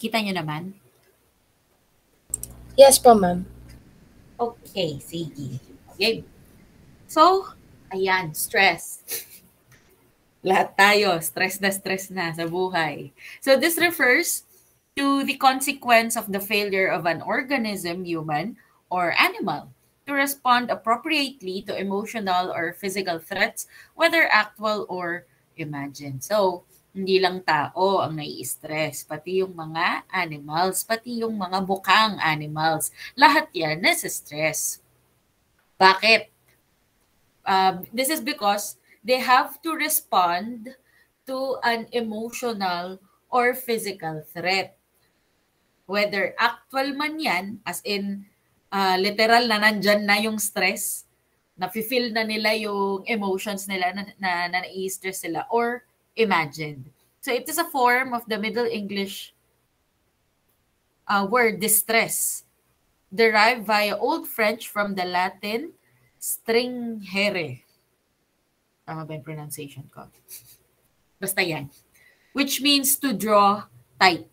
Kita nyo naman? Yes po, ma'am. Okay, sige. Okay. So, ayan, stress. Lahat tayo, stress na sa buhay. So this refers to the consequence of the failure of an organism, human or animal, to respond appropriately to emotional or physical threats, whether actual or imagined. So, hindi lang tao ang nai-stress, pati yung mga animals, pati yung mga bukang animals. Lahat yan nasa stress. Bakit? This is because they have to respond to an emotional or physical threat. Whether actual man yan, as in literal na nandyan na yung stress, na-feel na nila yung emotions nila na nai-stress sila, or imagined. So it is a form of the Middle English word distress, derived via Old French from the Latin stringere. Tama ba yung pronunciation ko? Basta yan. Which means to draw tight.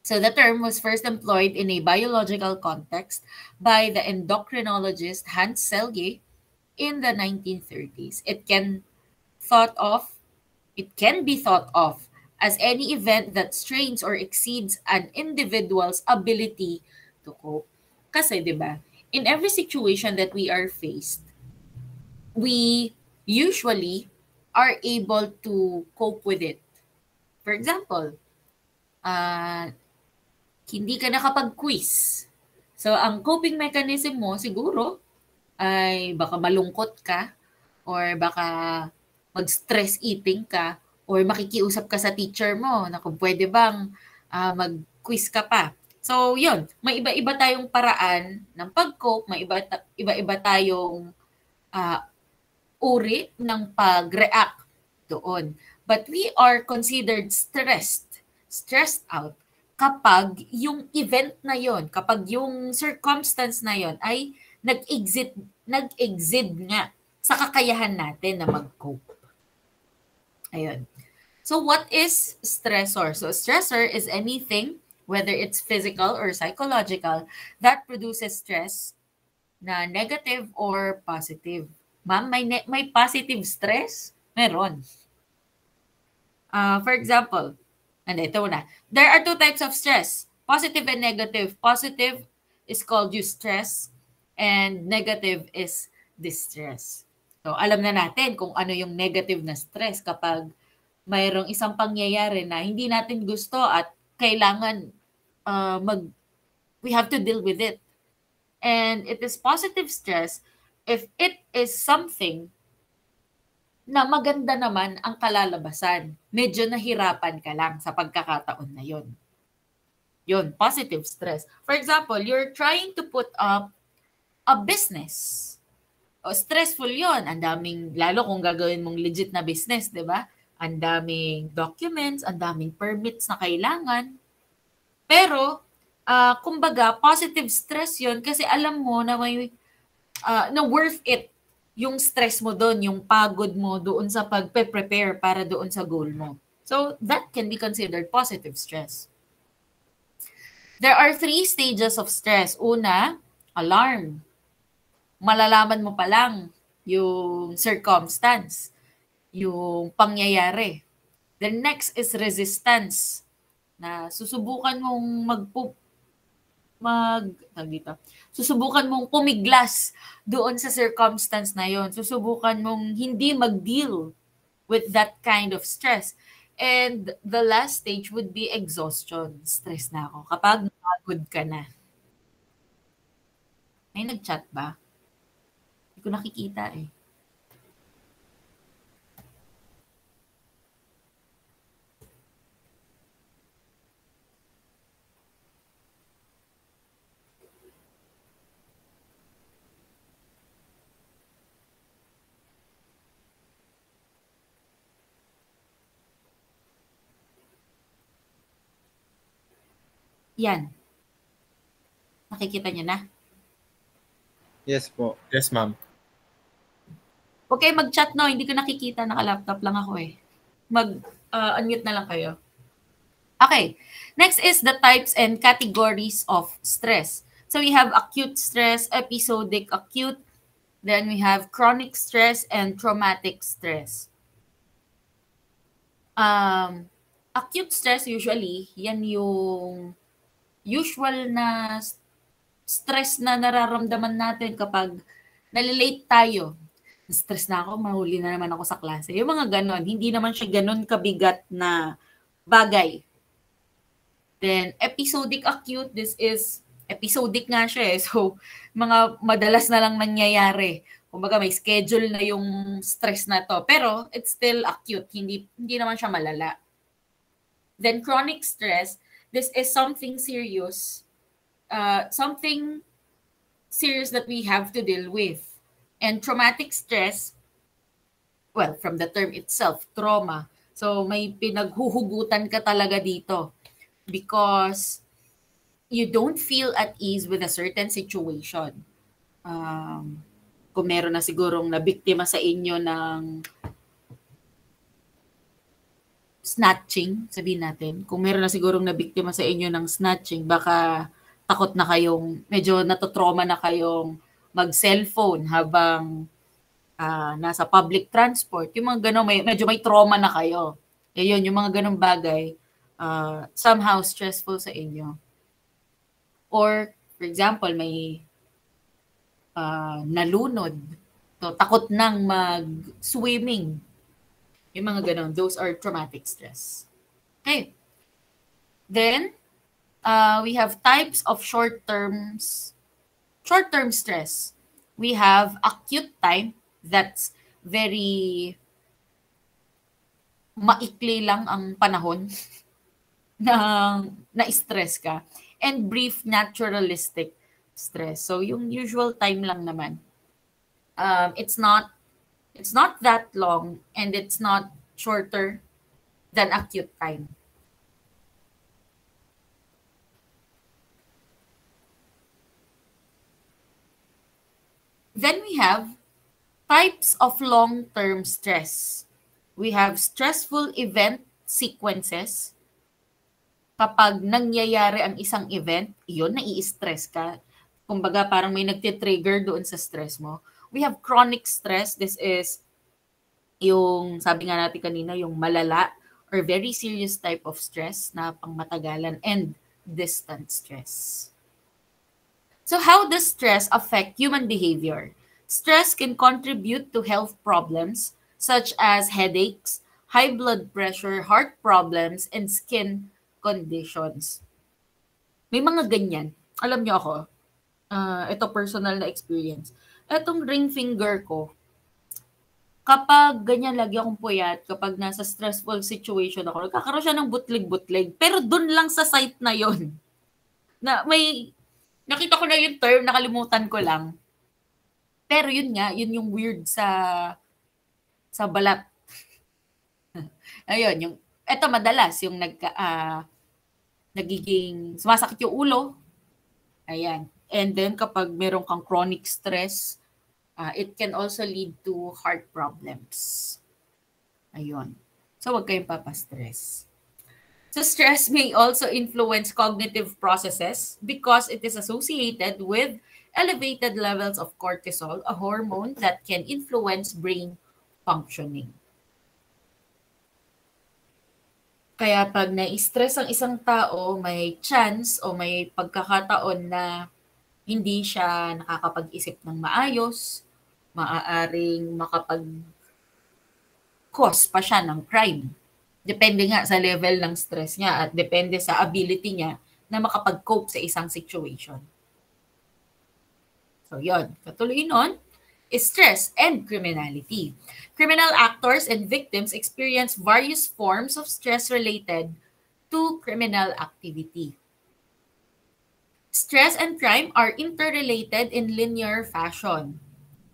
So the term was first employed in a biological context by the endocrinologist Hans Selye in the 1930s. It can be thought of as any event that strains or exceeds an individual's ability to cope. Kasi 'di ba, in every situation that we are faced, we usually are able to cope with it. For example, hindi ka nakapag-quiz. So, ang coping mechanism mo siguro ay baka malungkot ka or baka mag-stress eating ka or makikiusap ka sa teacher mo na kung pwede bang mag-quiz ka pa. So, yun. May iba-iba tayong paraan ng pag-cope, may iba-iba tayong uri ng pag-react doon. But we are considered stressed out kapag yung event na yon, kapag yung circumstance na yon ay nag-exceed nga sa kakayahan natin na mag-cope. Ayun. So what is stressor? So stressor is anything, whether it's physical or psychological, that produces stress na negative or positive. Ma'am, may positive stress? Meron. For example, ito na. There are two types of stress, positive and negative. Positive is called eustress and negative is distress. So, alam na natin kung ano yung negative na stress kapag mayroong isang pangyayari na hindi natin gusto at kailangan we have to deal with it. And it is positive stress if it is something na maganda naman ang kalalabasan. Medyo nahirapan ka lang sa pagkakataon na yon. Yun, positive stress. For example, you're trying to put up a business. O, stressful yon. Ang daming, lalo kung gagawin mong legit na business, di ba? Ang daming documents, ang daming permits na kailangan. Pero, kumbaga, positive stress yon kasi alam mo na may, na worth it yung stress mo doon, yung pagod mo doon sa pagpe-prepare para doon sa goal mo. So, that can be considered positive stress. There are 3 stages of stress. Una, alarm. Malalaman mo pa lang yung circumstance, yung pangyayari. The next is resistance, na susubukan mong susubukan mong pumiglas doon sa circumstance na yon. Susubukan mong hindi mag-deal with that kind of stress. And the last stage would be exhaustion. Stress na ako. Kapag napagod ka na. May nag-chat ba? Hindi ko nakikita eh. Yan. Nakikita niyo na? Yes po. Yes, ma'am. Okay, mag-chat no. Hindi ko nakikita. Naka-laptop lang ako eh. Mag-unmute na lang kayo. Okay, next is the types and categories of stress. So we have acute stress, episodic acute, then we have chronic stress and traumatic stress. Um, Acute stress usually, yan yung usual na stress na nararamdaman natin kapag nalilate tayo. Stress na ako, mahuli na naman ako sa klase. Yung mga ganon, hindi naman siya ganon kabigat na bagay. Then, episodic acute, this is, episodic nga siya eh. So, mga madalas na lang nangyayari. Kumbaga, may schedule na yung stress na to. Pero, it's still acute. Hindi naman siya malala. Then, chronic stress, this is something serious. Something serious that we have to deal with. And traumatic stress, well, from the term itself, trauma. So, may pinaghuhugutan ka talaga dito because you don't feel at ease with a certain situation. Kung meron na sigurong nabiktima sa inyo ng snatching, sabihin natin, kung meron na sigurong nabiktima sa inyo ng snatching, baka takot na kayong, medyo natotrauma na kayong mag-cellphone habang nasa public transport. Yung mga ganun, medyo may trauma na kayo. Yun, yung mga ganung bagay, somehow stressful sa inyo. Or, for example, may nalunod. So, takot nang mag-swimming. Yung mga ganun, those are traumatic stress. Okay. Then, we have types of short-term stress. We have acute time, that's very maikli lang ang panahon na-stress ka. And brief naturalistic stress. So, yung usual time lang naman. It's not that long and it's not shorter than acute time. Then we have types of long-term stress. We have stressful event sequences. Kapag nangyayari ang isang event, yun, nai-stress ka. Kumbaga, parang may nagtitrigger doon sa stress mo. We have chronic stress. This is yung, sabi nga natin kanina, yung malala or very serious type of stress na pangmatagalan, and distant stress. So how does stress affect human behavior? Stress can contribute to health problems such as headaches, high blood pressure, heart problems, and skin conditions. May mga ganyan. Alam niyo ako, ito personal na experience. Etong ring finger ko, kapag ganyan lagi akong puyat, kapag nasa stressful situation ako, nagkakaroon siya ng butlig-butlig. Pero dun lang sa site na yon na may, nakita ko na yung term, nakalimutan ko lang. Pero yun nga, yun yung weird sa balat. Ayun, yung, eto madalas, yung nagiging, sumasakit yung ulo. Ayan. And then kapag meron kang chronic stress, it can also lead to heart problems. Ayun. So, wag kayong papastress. So, stress may also influence cognitive processes because it is associated with elevated levels of cortisol, a hormone that can influence brain functioning. Kaya pag na-stress ang isang tao, may chance o may pagkakataon na hindi siya nakakapag-isip ng maayos, maaaring makapag-cause pa siya ng crime. Depende nga sa level ng stress niya at depende sa ability niya na makapag-cope sa isang situation. So, yon. Katuloy nun is stress and criminality. Criminal actors and victims experience various forms of stress related to criminal activity. Stress and crime are interrelated in linear fashion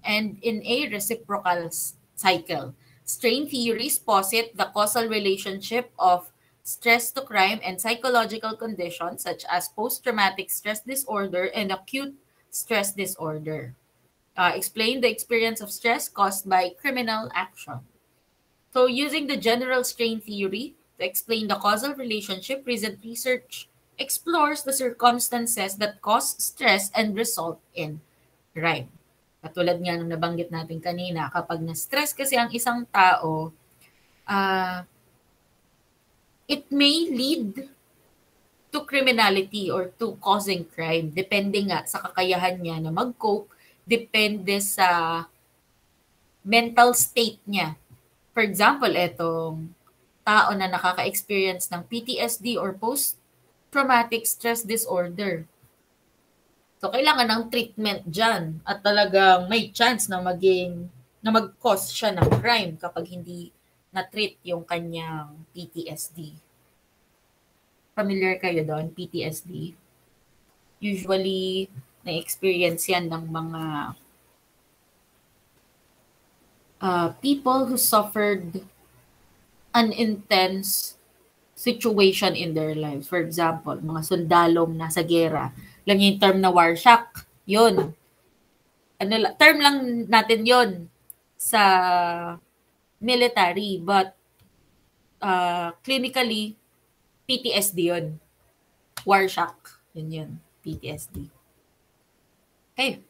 and in a reciprocal cycle. Strain theories posit the causal relationship of stress to crime and psychological conditions such as post-traumatic stress disorder and acute stress disorder. Explain the experience of stress caused by criminal action. So using the general strain theory, To explain the causal relationship, recent research explores the circumstances that cause stress and result in crime. Katulad nga nung nabanggit natin kanina, kapag na-stress kasi ang isang tao, it may lead to criminality or to causing crime. Depende nga sa kakayahan niya na mag-cope, depende sa mental state niya. For example, etong tao na nakaka-experience ng PTSD or post-traumatic stress disorder. So, kailangan ng treatment dyan at talagang may chance na mag-cause siya ng crime kapag hindi na-treat yung kanyang PTSD. Familiar kayo doon, PTSD? Usually, na-experience yan ng mga people who suffered an intense situation in their lives. For example, mga sundalong nasa gera. Alam niyo yung term na war shock? Yun. Term lang natin yon sa military. But clinically, PTSD yun. War shock. Yun. PTSD. Okay.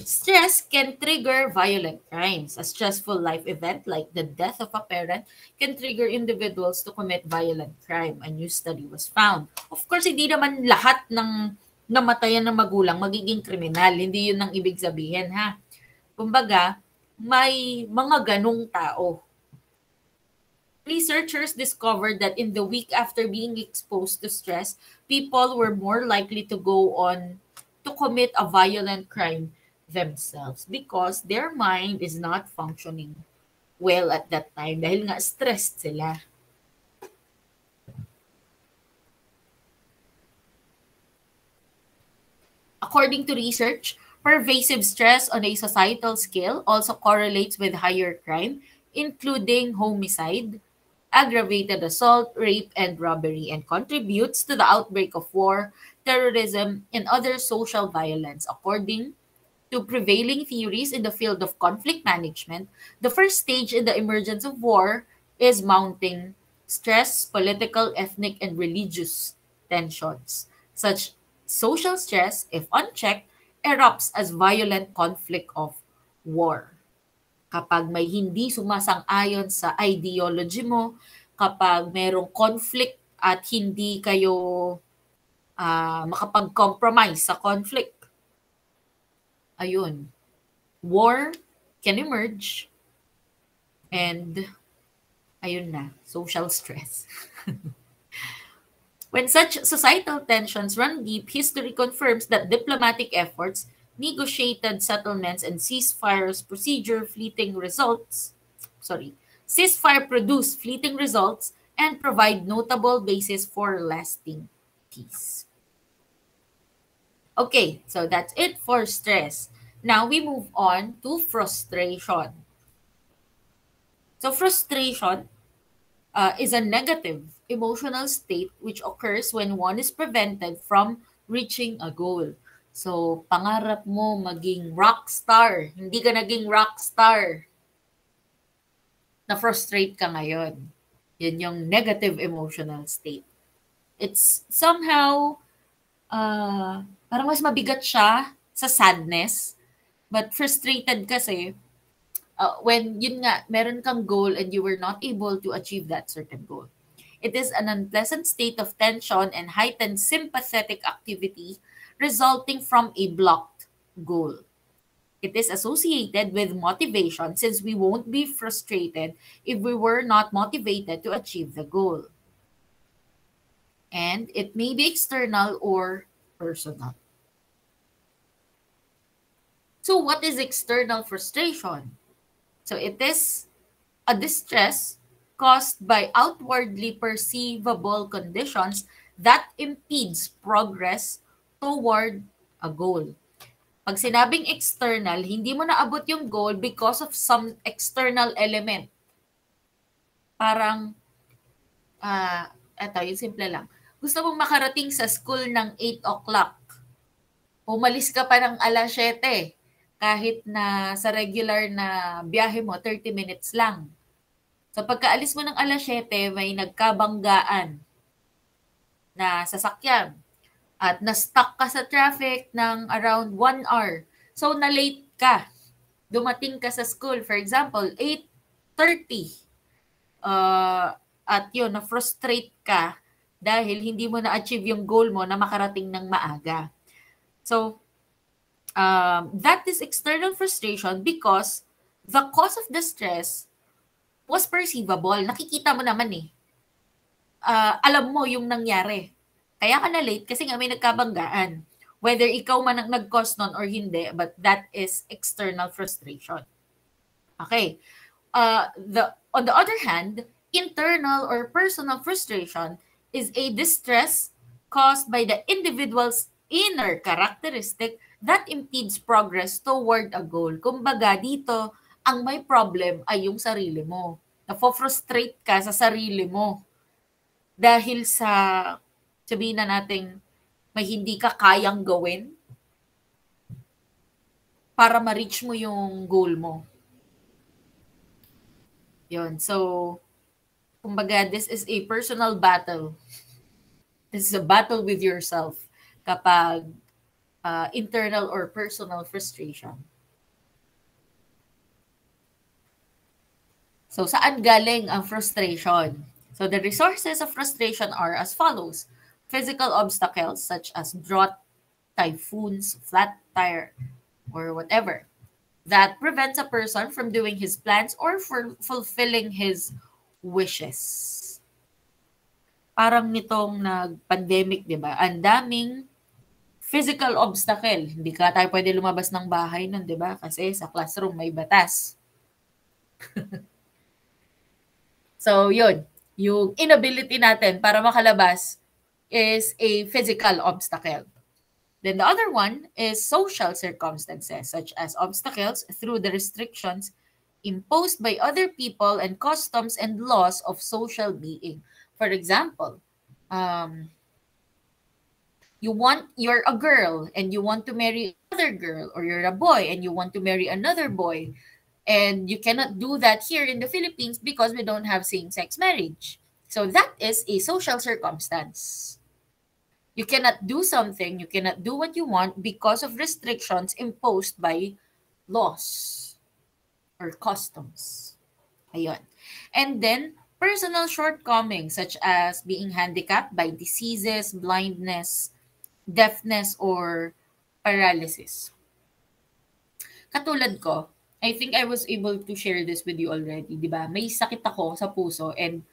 Stress can trigger violent crimes. A stressful life event like the death of a parent can trigger individuals to commit violent crime. A new study was found. Of course, hindi naman lahat ng namatayan ng magulang magiging kriminal. Hindi yun ang ibig sabihin, ha? Kumbaga, may mga ganong tao. Researchers discovered that in the week after being exposed to stress, people were more likely to go on to commit a violent crime themselves because their mind is not functioning well at that time dahil nga stressed sila. According to research, pervasive stress on a societal scale also correlates with higher crime, including homicide, aggravated assault, rape, and robbery, and contributes to the outbreak of war, terrorism, and other social violence. According to prevailing theories in the field of conflict management, the first stage in the emergence of war is mounting stress, political, ethnic, and religious tensions. Such social stress, if unchecked, erupts as violent conflict of war. Kapag may hindi sumasang-ayon sa ideology mo, kapag merong conflict at hindi kayo makapag-compromise sa conflict, ayun, war can emerge and ayun na, social stress. When such societal tensions run deep, history confirms that diplomatic efforts, negotiated settlements, and ceasefire produce fleeting results and provide notable basis for lasting peace. Okay, so that's it for stress. Now we move on to frustration. So frustration is a negative emotional state which occurs when one is prevented from reaching a goal. So, pangarap mo maging rock star. Hindi ka naging rock star. Na-frustrate ka ngayon. Yun yung negative emotional state. It's somehow, parang mas mabigat siya sa sadness. But frustrated kasi, when yun nga, meron kang goal and you were not able to achieve that certain goal. It is an unpleasant state of tension and heightened sympathetic activity resulting from a blocked goal. It is associated with motivation since we won't be frustrated if we were not motivated to achieve the goal. And it may be external or personal. So what is external frustration? So it is a distress caused by outwardly perceivable conditions that impedes progress toward a goal. Pag sinabing external, hindi mo naabot yung goal because of some external element. Parang, eto, yung simple lang. Gusto mong makarating sa school ng 8 o'clock. Umalis ka pa ng alas 7. Kahit na sa regular na biyahe mo, 30 minutes lang. So pagkaalis mo ng 7:00, may nagkabanggaan na sasakyan at na-stuck ka sa traffic ng around 1 hour. So na-late ka. Dumating ka sa school, for example, 8:30. At yun, na-frustrate ka dahil hindi mo na-achieve yung goal mo na makarating ng maaga. So, that is external frustration because the cause of the stress was perceivable. Nakikita mo naman eh. Alam mo yung nangyari. Kaya ka na late kasi nga may nagkabanggaan. Whether ikaw man ang nag-cause nun or hindi, but that is external frustration. Okay. On the other hand, internal or personal frustration is a distress caused by the individual's inner characteristic that impedes progress toward a goal. Kumbaga dito, ang may problem ay yung sarili mo. Nafo-frustrate ka sa sarili mo dahil sa, sabihin na natin, may hindi ka kayang gawin para ma-reach mo yung goal mo. Yun. So, kumbaga, this is a personal battle. This is a battle with yourself kapag internal or personal frustration. So, saan galing ang frustration? So, the resources of frustration are as follows. Physical obstacles such as drought, typhoons, flat tire, or whatever that prevents a person from doing his plans or for fulfilling his wishes. Parang nitong nag-pandemic, di ba? Ang daming physical obstacle. Hindi ka tayo pwede lumabas ng bahay nun, di ba? Kasi sa classroom may batas. So, yun. Yung inability natin para makalabas is a physical obstacle. Then the other one is social circumstances, such as obstacles through the restrictions imposed by other people and customs and laws of social being. For example, you're a girl and you want to marry another girl, or you're a boy and you want to marry another boy. And you cannot do that here in the Philippines because we don't have same-sex marriage. So that is a social circumstance. You cannot do something, you cannot do what you want because of restrictions imposed by laws or customs. Ayun. And then, personal shortcomings such as being handicapped by diseases, blindness, deafness, or paralysis. Katulad ko, I think I was able to share this with you already, di ba? May sakit ako sa puso and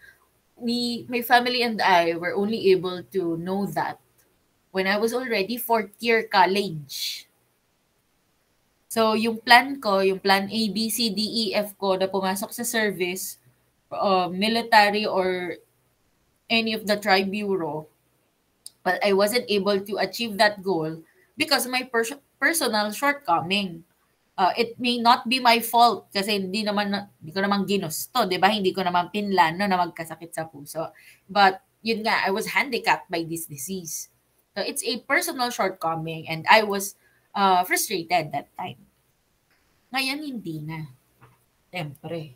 my family and I were only able to know that when I was already 4th year college. So, yung plan ko, yung plan A, B, C, D, E, F ko na pumasok sa service, military or any of the tri-bureau, but I wasn't able to achieve that goal because of my personal shortcoming. It may not be my fault kasi hindi ko naman ginusto, 'di ba? Hindi ko naman pinlano na magkasakit sa puso. But yun nga, I was handicapped by this disease. So it's a personal shortcoming and I was frustrated that time. Ngayon hindi na. Siyempre.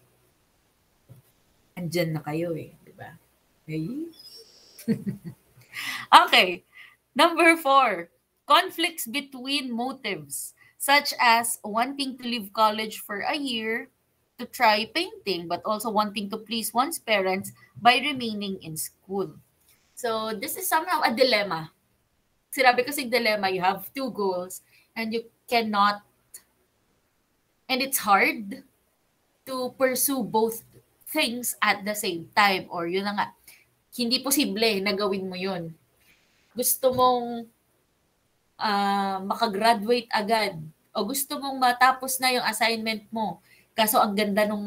Andyan na kayo eh, 'di ba? Okay. Okay. Number 4, conflicts between motives, such as wanting to leave college for a year to try painting, but also wanting to please one's parents by remaining in school. So, this is somehow a dilemma. Sinabi ko si dilemma, you have 2 goals and you cannot, and it's hard to pursue both things at the same time. Or yun na nga, hindi posible na gawin mo yun. Gusto mong makagraduate agad o gusto mong matapos na yung assignment mo. Kaso ang ganda nung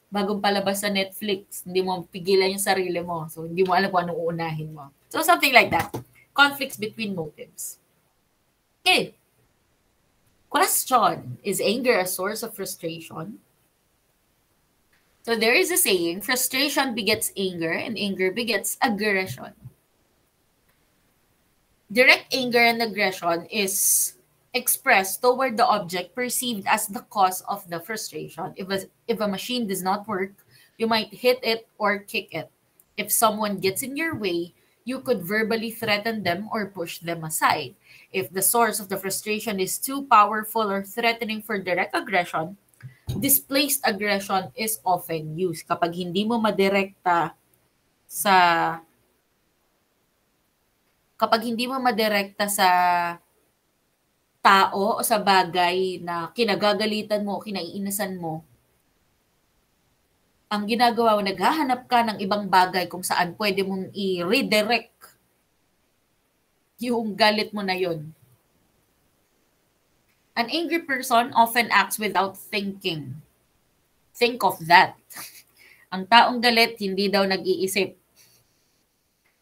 bagong palabas sa Netflix, hindi mo pigilan yung sarili mo. So, hindi mo alam kung anong uunahin mo. So, something like that. Conflicts between motives. Okay. Question, is anger a source of frustration? So, there is a saying, frustration begets anger and anger begets aggression. Direct anger and aggression is expressed toward the object perceived as the cause of the frustration. If a machine does not work, You might hit it or kick it. If someone gets in your way, you could verbally threaten them or push them aside. If the source of the frustration is too powerful or threatening for direct aggression, displaced aggression is often used. Sa kapag hindi mo madirekta sa tao o sa bagay na kinagagalitan mo o kinaiinisan mo, ang ginagawa mo, naghahanap ka ng ibang bagay kung saan pwede mong i-redirect yung galit mo na yun. An angry person often acts without thinking. Think of that. Ang taong galit, hindi daw nag-iisip.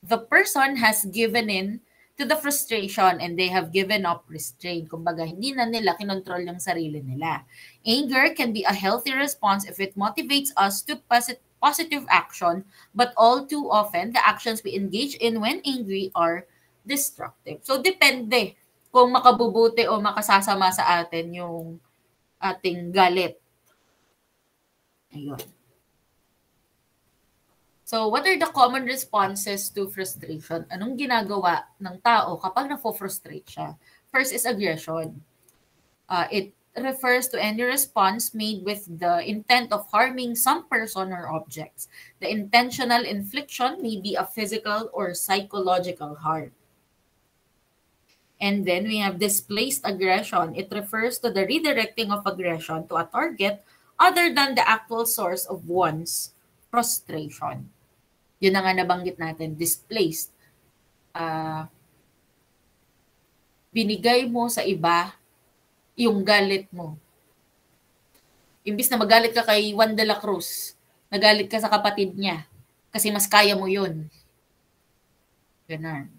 The person has given in to the frustration and they have given up restraint. Kumbaga, hindi na nila kinontrol yung sarili nila. Anger can be a healthy response if it motivates us to positive action, but all too often, the actions we engage in when angry are destructive. So, depende kung makabubuti o makasasama sa atin yung ating galit. Ayun. So, what are the common responses to frustration? Anong ginagawa ng tao kapag nafo-frustrate siya? First is aggression. It refers to any response made with the intent of harming some person or objects. The intentional infliction may be a physical or psychological harm. And then we have displaced aggression. It refers to the redirecting of aggression to a target other than the actual source of one's frustration. Yun na nga nabanggit natin, displaced. Binigay mo sa iba yung galit mo. Imbis na magalit ka kay Juan de la Cruz, nagalit ka sa kapatid niya kasi mas kaya mo yun. Ganun.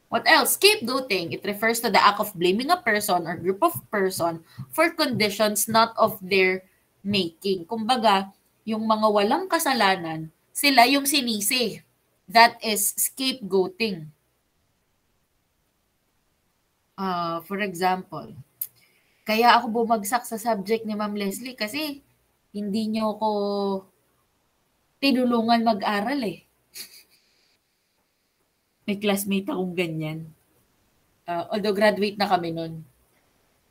What else? Scapegoating. It refers to the act of blaming a person or group of person for conditions not of their making. Kumbaga, yung mga walang kasalanan, sila yung sinisi. That is scapegoating. For example, kaya ako bumagsak sa subject ni Ma'am Leslie kasi hindi niyo ako tinulungan mag-aral eh. May classmate akong ganyan. Although graduate na kami nun.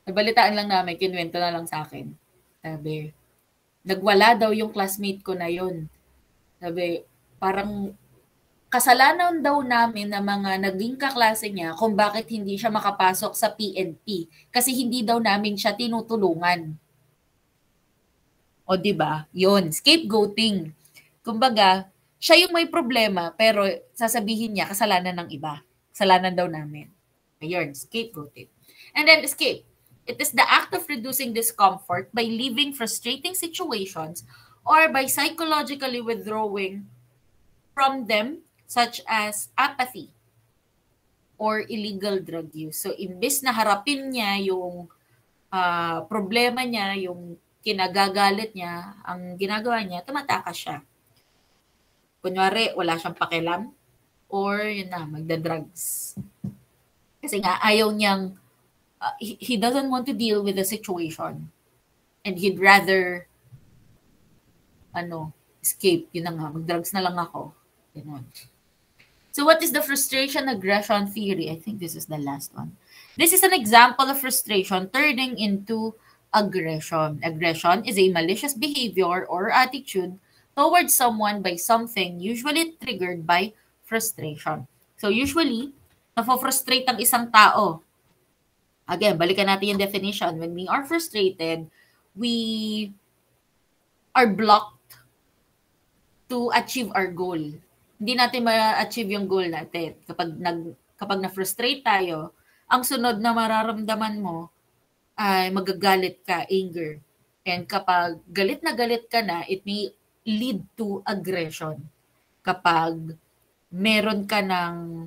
Nabalitaan lang namin, kinuwento na lang sa akin. Sabi, nagwala daw yung classmate ko na yun. Sabi, parang kasalanan daw namin na mga naging kaklase niya kung bakit hindi siya makapasok sa PNP. Kasi hindi daw namin siya tinutulungan. O diba? Yun, scapegoating. Kumbaga, siya yung may problema pero sasabihin niya kasalanan ng iba. Kasalanan daw namin. Ayun, scapegoating. And then escape. It is the act of reducing discomfort by leaving frustrating situations or by psychologically withdrawing from them, such as apathy or illegal drug use. So, imbes na harapin niya yung problema niya, yung kinagagalit niya, ang ginagawa niya, tumatakas siya. Kunwari, wala siyang pakialam or yun na, magda-drugs. Kasi nga, ayaw niyang he doesn't want to deal with the situation. And he'd rather escape. Yun na nga, mag-drugs na lang ako. Ganun. So what is the frustration aggression theory? I think this is the last one. This is an example of frustration turning into aggression. Aggression is a malicious behavior or attitude towards someone by something usually triggered by frustration. So usually, nafo-frustrate ang isang tao. Again, balikan natin yung definition. When we are frustrated, we are blocked to achieve our goal. Hindi natin ma-achieve yung goal natin. Kapag na-frustrate tayo, ang sunod na mararamdaman mo ay magagalit ka, anger. And kapag galit ka na, it may lead to aggression. Kapag meron ka ng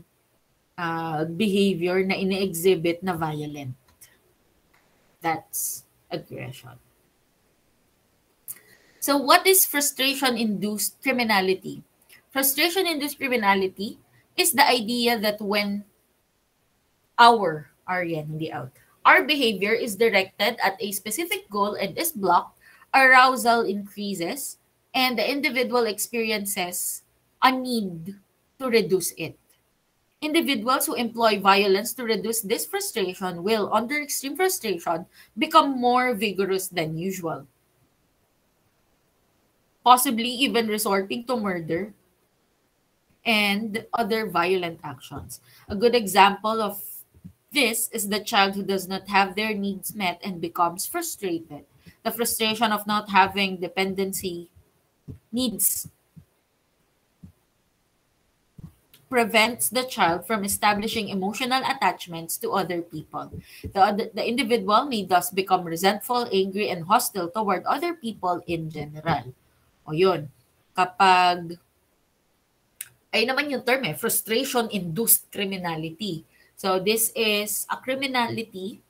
behavior na ini-exhibit na violent. That's aggression. So what is frustration-induced criminality? Frustration-induced criminality is the idea that when our behavior is directed at a specific goal and is blocked, arousal increases and the individual experiences a need to reduce it. Individuals who employ violence to reduce this frustration will, under extreme frustration, become more vigorous than usual, possibly even resorting to murder and other violent actions. A good example of this is the child who does not have their needs met and becomes frustrated. The frustration of not having dependency needs prevents the child from establishing emotional attachments to other people. The individual may thus become resentful, angry, and hostile toward other people in general. O yun, kapag, ay naman yung term frustration-induced criminality. So this is a criminality,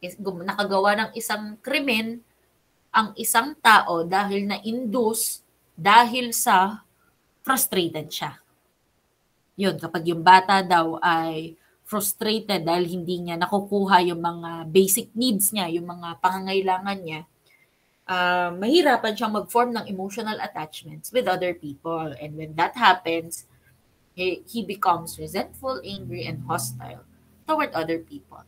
nakagawa ng isang krimen ang isang tao dahil na-induce dahil sa frustrated siya. Yun, kapag yung bata daw ay frustrated dahil hindi niya nakukuha yung mga basic needs niya, yung mga pangangailangan niya, mahirapan siyang mag-form ng emotional attachments with other people. And when that happens, he becomes resentful, angry, and hostile toward other people.